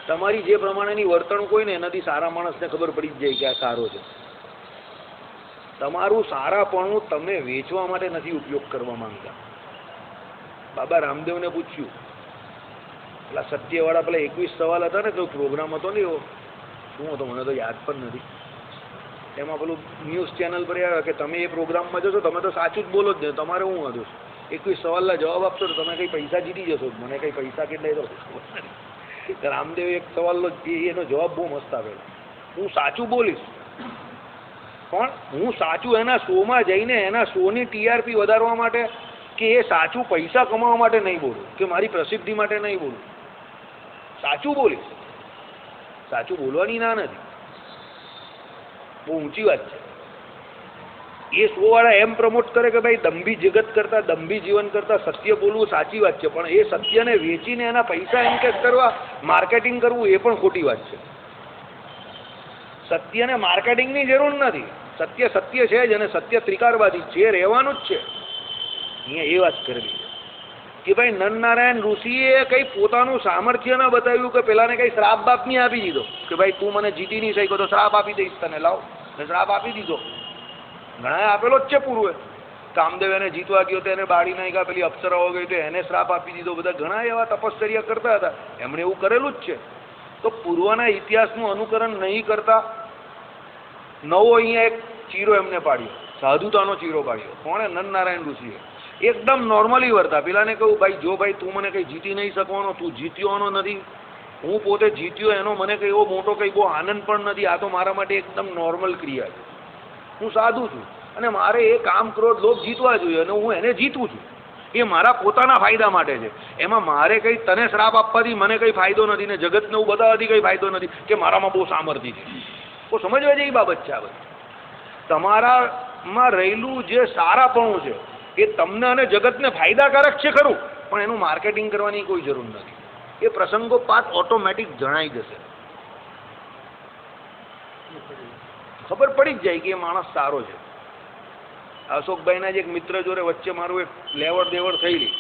તમારી જે પ્રમાણેની વર્તણૂક હોય ને એનાથી સારા માણસને ખબર પડી જ જાય કે આ સારો છે. તમારું સારાપણું તમે વેચવા માટે નથી ઉપયોગ કરવા માંગતા. બાબા રામદેવને પૂછ્યું, પેલા સત્યવાળા પેલા 21 સવાલ હતા ને, તો પ્રોગ્રામ હતો ને એવો, શું હતો મને તો યાદ પણ નથી. એમાં પેલું ન્યૂઝ ચેનલ પર આવ્યા કે તમે એ પ્રોગ્રામમાં જશો તમે તો સાચું જ બોલો જ ને, તમારે હું હતું 21 સવાલના જવાબ આપશો તો તમે કંઈ પૈસા જીતી જશો. મને કંઈ પૈસા કેટલા તો રામદેવ એક સવાલનો એનો જવાબ બહુ મસ્ત આપેલો, હું સાચું બોલીશ, પણ હું સાચું એના શોમાં જઈને એના શોની ટીઆરપી વધારવા માટે કે એ સાચું પૈસા કમાવા માટે નહીં બોલું, કે મારી પ્રસિદ્ધિ માટે નહીં બોલું. સાચું બોલીશ, સાચું બોલવાની ના નથી, બહુ ઊંચી વાત છે. એ શોવાળા એમ પ્રમોટ કરે કે ભાઈ દંભી જગત કરતા, દંભી જીવન કરતા સત્ય બોલવું સાચી વાત છે, પણ એ સત્યને વેચીને એના પૈસા એન્કેજ કરવા, માર્કેટિંગ કરવું એ પણ ખોટી વાત છે. સત્યને માર્કેટિંગની જરૂર નથી. સત્ય સત્ય છે જ, અને સત્ય ત્રિકારવાદી છે, રહેવાનું જ છે. અહીંયા એ વાત કરવી કે ભાઈ નરનારાયણ ઋષિએ કંઈ પોતાનું સામર્થ્ય ન બતાવ્યું કે પેલાને કંઈ શ્રાપ બાપ નહીં આપી દીધો કે ભાઈ તું મને જીતી નહીં શક્યો તો શ્રાપ આપી દઈશ તને, લાવ. શ્રાપ આપી દીધો, ઘણાએ આપેલો જ છે પૂર્વે. કામદેવ એને જીતવા ગયો તો એને બાળી નાખ્યા, પેલી અપ્સરાઓ ગઈ તો એને શ્રાપ આપી દીધો. બધા ઘણા એવા તપશ્ચર્યા કરતા હતા, એમણે એવું કરેલું જ છે. તો પૂર્વના ઇતિહાસનું અનુકરણ નહીં કરતા નવો અહીંયા એક ચીરો એમને પાડ્યો, સાધુતાનો ચીરો પાડ્યો. કોણે? નરનારાયણ ઋષિએ. એકદમ નોર્મલી વર્તા. પેલાને કહું ભાઈ જો ભાઈ તું મને કંઈ જીતી નહીં શકવાનો, તું જીત્યોનો નથી, હું પોતે જીત્યો એનો મને કંઈ એવો મોટો કંઈ બહુ આનંદ પણ નથી. આ તો મારા માટે એકદમ નોર્મલ ક્રિયા છે. હું સાધુ છું અને મારે એ કામ ક્રોધ લોભ જીતવા જોઈએ, અને હું એને જીતું છું. એ મારા પોતાના ફાયદા માટે છે. એમાં મારે કંઈ તને શ્રાપ આપવાથી મને કંઈ ફાયદો નથી, ને જગતને હું બતાવવાથી કંઈ ફાયદો નથી કે મારામાં બહુ સામર્થ્ય છે. તો સમજવા જેવી બાબત છે આ બધી. તમારામાં રહેલું જે સારાપણું છે એ તમને અને જગતને ફાયદાકારક છે ખરું, પણ એનું માર્કેટિંગ કરવાની કોઈ જરૂર નથી. એ પ્રસંગોપાત ઓટોમેટિક જણાઈ જશે, ખબર પડી જ જાય કે એ માણસ સારો છે. અશોકભાઈના જ એક મિત્ર જોડે વચ્ચે મારું એક લેવડ દેવડ થયેલી,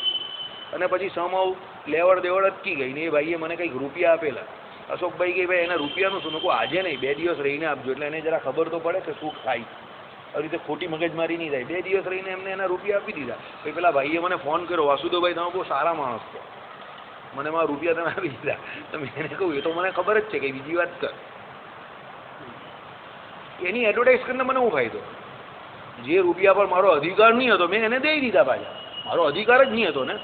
અને પછી સમવ લેવડ દેવડ અટકી ગઈ ને એ ભાઈએ મને કંઈક રૂપિયા આપેલા. અશોકભાઈ કે ભાઈ એના રૂપિયાનું શું? મેં આજે નહીં, 2 દિવસ રહીને આપજો, એટલે એને જરા ખબર તો પડે કે શું થાય, આવી રીતે ખોટી મગજમારી નહીં થાય. 2 દિવસ રહીને એમને એના રૂપિયા આપી દીધા. પછી પેલા ભાઈએ મને ફોન કર્યો, વાસુદેવભાઈ તમે બહુ સારા માણસ છો, મને મારા રૂપિયા તમે આપી દીધા. તો મેં એને કહું એ તો મને ખબર જ છે કે બીજી વાત કર, એની એડવર્ટાઇઝ કરીને મને શું ફાયદો? જે રૂપિયા પર મારો અધિકાર નહીં હતો મેં એને દઈ દીધા પાછા. મારો અધિકાર જ નહીં હતો ને.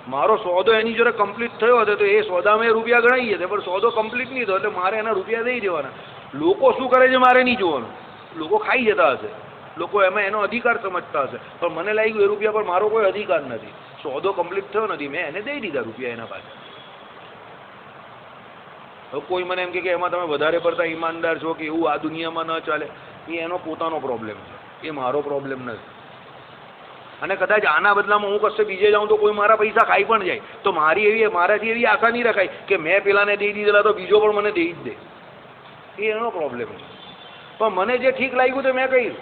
મારો સોદો એની જોડે કમ્પ્લીટ થયો હતો તો એ સોદામાં એ રૂપિયા ગણાઈ જશે, પણ સોદો કમ્પ્લીટ નહીં થયો એટલે મારે એના રૂપિયા દઈ દેવાના. લોકો શું કરે છે મારે નહીં જોવાનું. લોકો ખાઈ જતા હશે, લોકો એમાં એનો અધિકાર સમજતા હશે, પણ મને લાગ્યું એ રૂપિયા પર મારો કોઈ અધિકાર નથી. સોદો કમ્પ્લીટ થયો નથી, મેં એને દઈ દીધા રૂપિયા એના પાસે. હવે કોઈ મને એમ કે એમાં તમે વધારે પડતા ઈમાનદાર છો કે એવું આ દુનિયામાં ન ચાલે, એ એનો પોતાનો પ્રોબ્લેમ છે, એ મારો પ્રોબ્લેમ નથી. અને કદાચ આના બદલામાં હું કશે બીજે જાઉં તો કોઈ મારા પૈસા ખાઈ પણ જાય, તો મારાથી એવી આશા નહીં રખાય કે મેં પેલાને દઈ દીધેલા તો બીજો પણ મને દઈ જ દે. એ એનો પ્રોબ્લેમ છે. પણ મને જે ઠીક લાગ્યું તો મેં કહ્યું.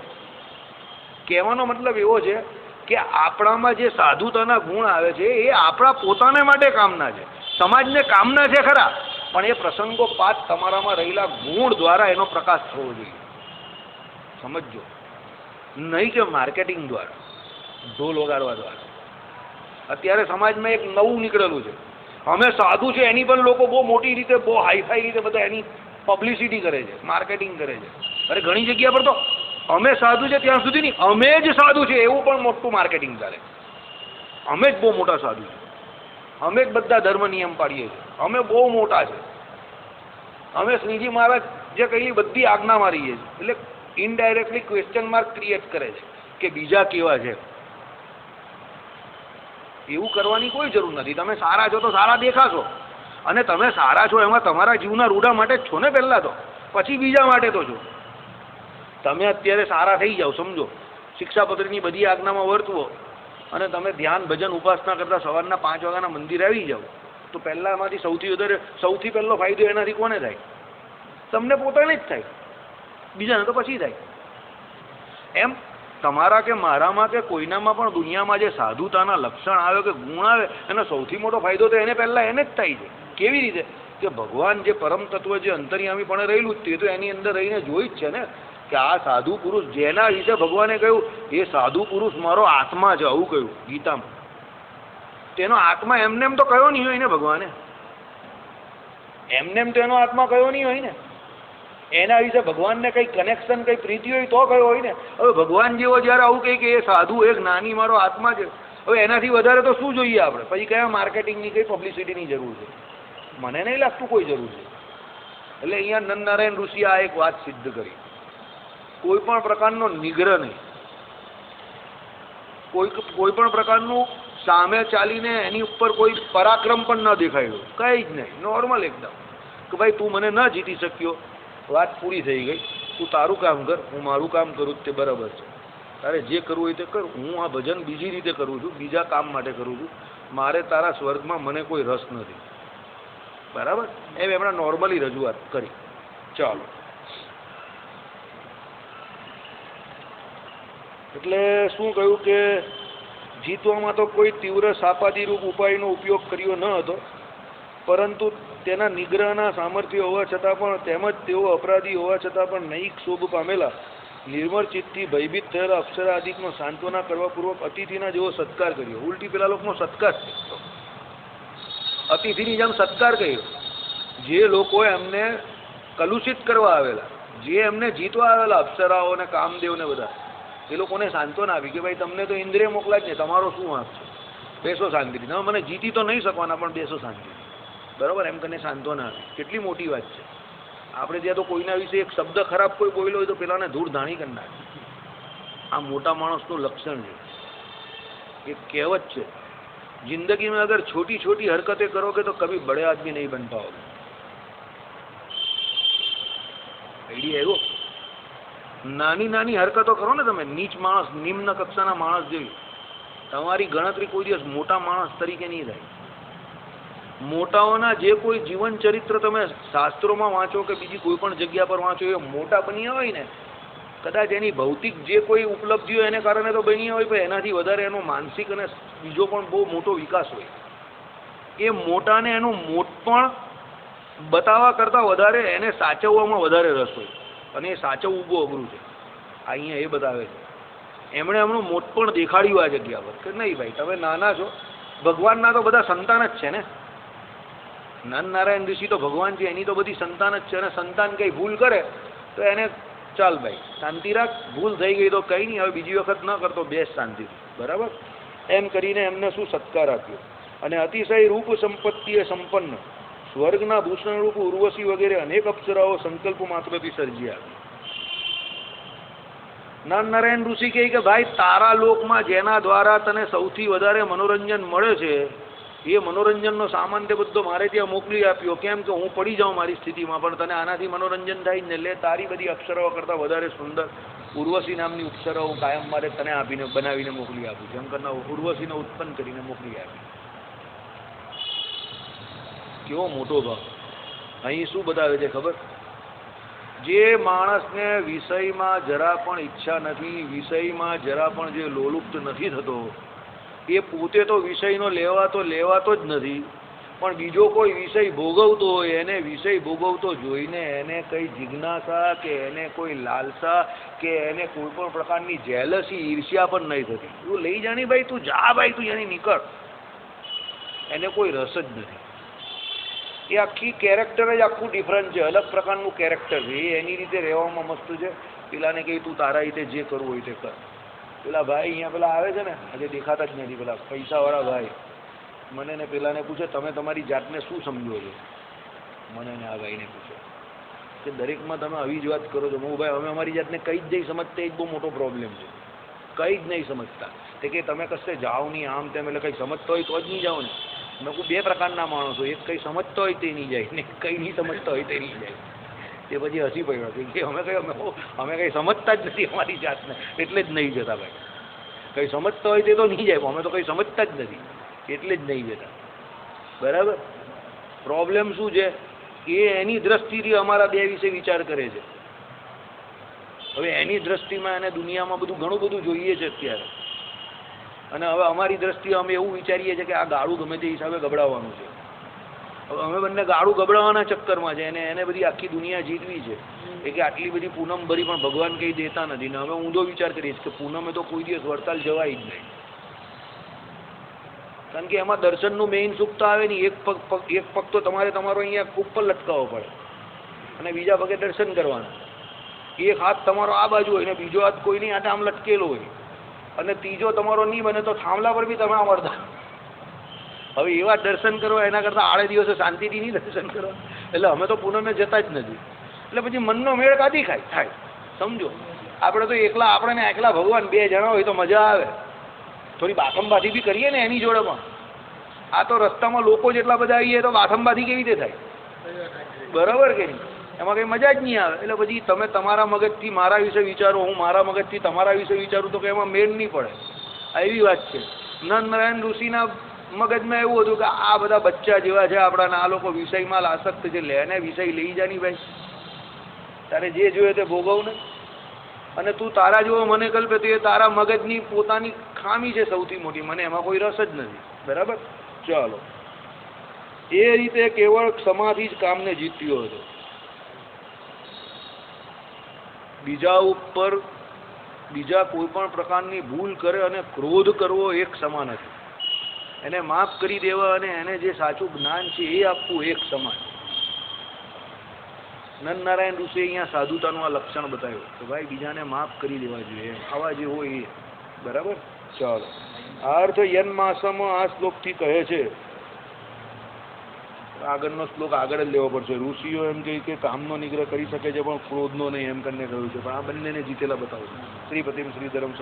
કહેવાનો મતલબ એવો છે કે આપણામાં જે સાધુતાના ગુણ આવે છે એ આપણા પોતાને માટે કામના છે, સમાજને કામના છે ખરા, પણ એ પ્રસંગોપાત તમારામાં રહેલા ગુણ દ્વારા એનો પ્રકાશ થવો જોઈએ. સમજો, નહીં કે માર્કેટિંગ દ્વારા, ઢોલ વગાડવા દ્વારા. અત્યારે સમાજમાં એક નવું નીકળેલું છે, અમે સાધુ છે એની પણ લોકો બહુ મોટી રીતે, બહુ હાઈફાઈ રીતે બધા એની પબ્લિસિટી કરે છે, માર્કેટિંગ કરે છે. અરે ઘણી જગ્યા પર તો અમે સાધુ છે ત્યાં સુધી નહીં, અમે જ સાધુ છે એવું પણ મોટું માર્કેટિંગ ચાલે. અમે જ બહુ મોટા સાધુ છે, અમે જ બધા ધર્મ નિયમ પાડીએ છીએ, અમે બહુ મોટા છે, અમે શ્રીજી મહારાજ જે કહેલી બધી આજ્ઞા મારીએ છીએ. એટલે ઇનડાયરેક્ટલી ક્વેશ્ચન માર્ક ક્રિએટ કરે છે કે બીજા કેવા છે. એવું કરવાની કોઈ જરૂર નથી. તમે સારા છો તો સારા દેખાશો, અને તમે સારા છો એમાં તમારા જીવના રૂડા માટે જ છો ને પહેલાં તો, પછી બીજા માટે તો છો. તમે અત્યારે સારા થઈ જાઓ, સમજો, શિક્ષાપત્રીની બધી આજ્ઞામાં વર્તવો, અને તમે ધ્યાન ભજન ઉપાસના કરતા સવારના 5 વાગ્યાના મંદિર આવી જાઓ, તો પહેલાંમાંથી સૌથી પહેલો ફાયદો એનાથી કોને થાય? તમને પોતાને જ થાય, બીજાને તો પછી થાય. એમ તમારા કે મારામાં કે કોઈનામાં પણ દુનિયામાં જે સાધુતાના લક્ષણ આવે કે ગુણ આવે, એનો સૌથી મોટો ફાયદો તો એને પહેલાં એને જ થાય છે. કેવી રીતે? કે ભગવાન જે પરમ તત્વ જે અંતર્યામી પણ રહેલું જ તે તો એની અંદર રહીને જોઈ જ છે ને કે આ સાધુ પુરુષ જેના વિશે ભગવાને કહ્યું એ સાધુ પુરુષ મારો આત્મા છે, આવું કહ્યું ગીતામાં. તેનો આત્મા એમનેમ તો કયો નહીં હોય ને ભગવાને, એમનેમ તો એનો આત્મા કયો નહીં હોય ને. એના વિશે ભગવાનને કંઈ કનેક્શન, કંઈ પ્રીતિ હોય તો કયો હોય ને. હવે ભગવાન જેવો જ્યારે આવું કહે કે એ સાધુ એક નાની મારો આત્મા છે, હવે એનાથી વધારે તો શું જોઈએ આપણે? પછી કયા માર્કેટિંગની, કઈ પબ્લિસિટીની જરૂર છે? મને નહીં લાગતું કોઈ જરૂર છે. એટલે અહીંયા નંદનારાયણ ઋષિએ આ એક વાત સિદ્ધ કરી, કોઈ પણ પ્રકારનો નિગ્રહ નહીં, કોઈ પણ પ્રકારનું સામે ચાલીને એની ઉપર કોઈ પરાક્રમ પણ ન દેખાયું, કંઈ જ નહીં, નોર્મલ એકદમ કે ભાઈ તું મને ન જીતી શક્યો, વાત પૂરી થઈ ગઈ, તું તારું કામ કર, હું મારું કામ કરું તે બરાબર છે, તારે જે કરવું હોય તે કર, હું આ ભજન બીજી રીતે કરું છું, બીજા કામ માટે કરું છું, મારે તારા સ્વર્ગમાં મને કોઈ રસ નથી, બરાબર? એમ એમણે નોર્મલી રજૂઆત કરી. ચાલો, એટલે શું કહ્યું કે જીતવામાં તો કોઈ તીવ્ર સાપાદીરૂપ ઉપાયનો ઉપયોગ કર્યો ન હતો, પરંતુ તેના નિગ્રહના સામર્થ્ય હોવા છતાં પણ, તેમજ તેઓ અપરાધી હોવા છતાં પણ નહીં ક્ષોભ પામેલા નિર્મળ ચિત્તથી ભયભીત થયેલા અપ્સરાદિકનો સાંત્વના કરવા પૂર્વક અતિથિના જેવો સત્કાર કર્યો. ઉલટી પેલા લોકોનો સત્કાર છે, અતિથિની જેમ સત્કાર કર્યો. જે લોકો એમને કલુષિત કરવા આવેલા, જે એમને જીતવા આવેલા, અપ્સરાઓ ને કામદેવ ને બધા, એ લોકોને સાંત્વના આપી કે ભાઈ તમને તો ઇન્દ્રિય મોકલા જ ને, તમારો શું વાંક છે, બેસો શાંતિથી, તમે મને જીતી તો નહીં શકવાના પણ બેસો શાંતિથી, બરાબર? એમ કરીને સાંત્વના આપી. કેટલી મોટી વાત છે. આપણે ત્યાં તો કોઈના વિશે એક શબ્દ ખરાબ કોઈ બોલ્યો હોય તો પેલાને ધૂળ ધાણી કરી નાખે. આ મોટા માણસનું લક્ષણ છે. એક કહેવત છે, જિંદગીમાં અગર छोटी छोटी हरकतें करोगे तो कभी बड़े आदमी नहीं बन पाओगे. આઈડિયા આવ્યો? નાની નાની હરકતો કરો ને તમે, નીચ માણસ, નિમ્ન કક્ષાના માણસ જેવી, તમારી ગણતરી કોઈ દિવસ મોટા માણસ તરીકે નહીં થાય. મોટાઓના જે કોઈ જીવન ચરિત્ર તમે શાસ્ત્રોમાં વાંચો કે બીજી કોઈ પણ જગ્યા પર વાંચો, એ મોટા બન્યા હોય ને, કદાચ એની ભૌતિક જે કોઈ ઉપલબ્ધિઓ એને કારણે તો બન્યા હોય, પણ એનાથી વધારે એનો માનસિક અને બીજો પણ બહુ મોટો વિકાસ હોય. એ મોટાને એનું મોટપણ બતાવવા કરતાં વધારે એને સાચવવામાં વધારે રસ હોય, અને એ સાચવવું બહુ અઘરું છે. અહીંયા એ બતાવે છે. એમણે એમનું મોટપણ દેખાડ્યું આ જગ્યા પર કે નહીં ભાઈ તમે નાના છો, ભગવાનના તો બધા સંતાન જ છે ને. નરનારાયણ ઋષિ તો ભગવાન છે, એની તો બધી સંતાન જ છે, અને સંતાન કંઈ ભૂલ કરે તો એને ચાલ ભાઈ શાંતિ રાખ, ભૂલ થઈ ગઈ તો કંઈ નહીં, હવે બીજી વખત ન કરતો, બેસ શાંતિથી, બરાબર? એમ કરીને એમને શું સત્કાર આપ્યો. અને અતિશય રૂપ સંપત્તિએ સંપન્ન સ્વર્ગના ભૂષણરૂપ ઉર્વશી વગેરે અનેક અપ્સરાઓ સંકલ્પ માત્રથી સર્જ્યા. નરનારાયણ ઋષિ કહે કે ભાઈ તારા લોકમાં જેના દ્વારા તને સૌથી વધારે મનોરંજન મળે છે એ મનોરંજનનો સામાન તે બધો મારે ત્યાં મોકલી આપ્યો, કેમ કે હું પડી જાઉં મારી સ્થિતિમાં, પણ તને આનાથી મનોરંજન થાય ને, એટલે તારી બધી અપ્સરાઓ કરતાં વધારે સુંદર ઉર્વશી નામની અપ્સરાઓ હું કાયમ મારે તને આપીને બનાવીને મોકલી આપું છું, એમ કરતા ઉર્વશીને ઉત્પન્ન કરીને મોકલી આપી. કેવો મોટો ભાવ! અહીં શું બતાવે છે ખબર? જે માણસને વિષયમાં જરા પણ ઈચ્છા નથી, વિષયમાં જરા પણ જે લોલુપ્ત નથી થતો, એ પોતે તો વિષયનો લેવાતો જ નથી, પણ બીજો કોઈ વિષય ભોગવતો હોય એને વિષય ભોગવતો જોઈને એને કઈ જિજ્ઞાસા કે એને કોઈ લાલસા કે એને કોઈ પણ પ્રકારની જેલસી, ઈર્ષ્યા પણ નહીં થતી. તું લઈ જાણી ભાઈ, તું જા ભાઈ, તું એની નીકળ, એને કોઈ રસ જ નથી. એ આખી કેરેક્ટર જ આખું ડિફરન્ટ છે, અલગ પ્રકારનું કેરેક્ટર છે. એ એની રીતે રહેવામાં મસ્ત છે. પેલાને કહી તું તારા રીતે જે કરવું હોય તે કર. પેલા ભાઈ અહીંયા પેલા આવે છે ને, આજે દેખાતા જ નથી, પેલા પૈસાવાળા ભાઈ, મને ને પેલાને પૂછે તમે તમારી જાતને શું સમજો છો? મને ને આ ભાઈને પૂછે કે દરેકમાં તમે આવી જ વાત કરો છો. હું ભાઈ અમે અમારી જાતને કંઈ જ નહીં સમજતા, એ જ બહુ મોટો પ્રોબ્લેમ છે. કંઈ જ નહીં સમજતા. તે કે તમે કશે જાઓ નહીં આમ તેમ, એટલે કંઈ સમજતો હોય તો જ નહીં જાઓ ને. મેં કહું બે પ્રકારના માણસો, એક કંઈ સમજતો હોય તે નહીં જાય ને કંઈ નહીં સમજતો હોય તે નહીં જાય. તે પછી હસી પડ્યો કે અમે કંઈ સમજતા જ નથી અમારી જાતને, એટલે જ નહીં જતા ભાઈ. કંઈ સમજતા હોય તે તો નહીં જાય, અમે તો કંઈ સમજતા જ નથી એટલે જ નહીં જતા. બરાબર? પ્રોબ્લેમ શું છે કે એની દ્રષ્ટિથી અમારા બે વિશે વિચાર કરે છે. હવે એની દ્રષ્ટિમાં એને દુનિયામાં બધું ઘણું બધું જોઈએ છે અત્યારે, અને હવે અમારી દ્રષ્ટિએ અમે એવું વિચારીએ છીએ કે આ ગાળું ગમે તે હિસાબે ગબડાવવાનું છે. હવે અમે બંને ગાળું ગબડાવવાના ચક્કરમાં છે, એને બધી આખી દુનિયા જીતવી છે. એ કે આટલી બધી પૂનમ ભરી પણ ભગવાન કંઈ દેતા નથી, ને હવે ઊંધો વિચાર કરીએ કે પૂનમે તો કોઈ દિવસ વડતાલ જવાય જ નહીં, કારણ કે એમાં દર્શનનું મેઇન સુખ તો આવે નહીં. એક પગ તો તમારે તમારો અહીંયા ઉપર લટકાવવો પડે અને બીજા પગે દર્શન કરવાના. એક હાથ તમારો આ બાજુ હોય ને બીજો હાથ કોઈની હાથે આમ લટકેલો હોય, અને ત્રીજો તમારો નહીં બને તો થાંભલા પર બી તમે આવડતા. હવે એવા દર્શન કરવા એના કરતાં આડે દિવસે શાંતિથી નહીં દર્શન કરવા. એટલે અમે તો પૂનમે જતા જ નથી. એટલે પછી મનનો મેળ કાઢી થાય. સમજો, આપણે તો એકલા ભગવાન, બે જણા હોય તો મજા આવે, થોડી બાથમબાથી બી કરીએ ને એની જોડે પણ. આ તો રસ્તામાં લોકો જેટલા બધા આવીએ તો બાથમબાથી કેવી રીતે થાય? બરાબર કે નહીં? એમાં કંઈ મજા જ નહીં આવે. એટલે પછી તમે તમારા મગજથી મારા વિશે વિચારો, હું મારા મગજથી તમારા વિશે વિચારું તો કે એમાં મેળ નહીં પડે. આ એવી વાત છે. નરનારાયણ ઋષિના મગજમાં એવું હતું કે આ બધા બચ્ચા જેવા છે આપણા, આ લોકો વિષયમાં આસક્ત છે, લેને વિષય લઈ જા નહીં ભાઈ, તારે જે જોઈએ તે ભોગવ ને. અને તું તારા જેવો મને કલ્પે તો એ તારા મગજની પોતાની ખામી છે સૌથી મોટી, મને એમાં કોઈ રસ જ નથી. બરાબર? ચાલો, એ રીતે કેવળ ક્ષમાથી જ કામને જીત્યો હતો. બીજા કોઈ પણ પ્રકારની ભૂલ કરે અને ક્રોધ કરવો એક સમાન હતું. એને માફ કરી દેવા અને એને જે સાચું જ્ઞાન છે એ આપવું એક સમાન. નરનારાયણ ઋષિએ અહીંયા સાધુતાનું આ લક્ષણ બતાવ્યું કે ભાઈ બીજાને માફ કરી દેવા જોઈએ, આવા જે હોય એ. બરાબર? ચાલો, આ અર્થ યન માસમ આ શ્લોકથી કહે છે. આગળનો શ્લોક આગળ જ લેવો પડશે. ઋષિઓ એમ કહે કે કામનો નિગ્રહ કરી શકે છે પણ ક્રોધનો નહીં, એમ કરીને કહ્યું છે. પણ આ બંનેને જીતેલા બતાવું. શ્રીપતિમ શ્રીધરમ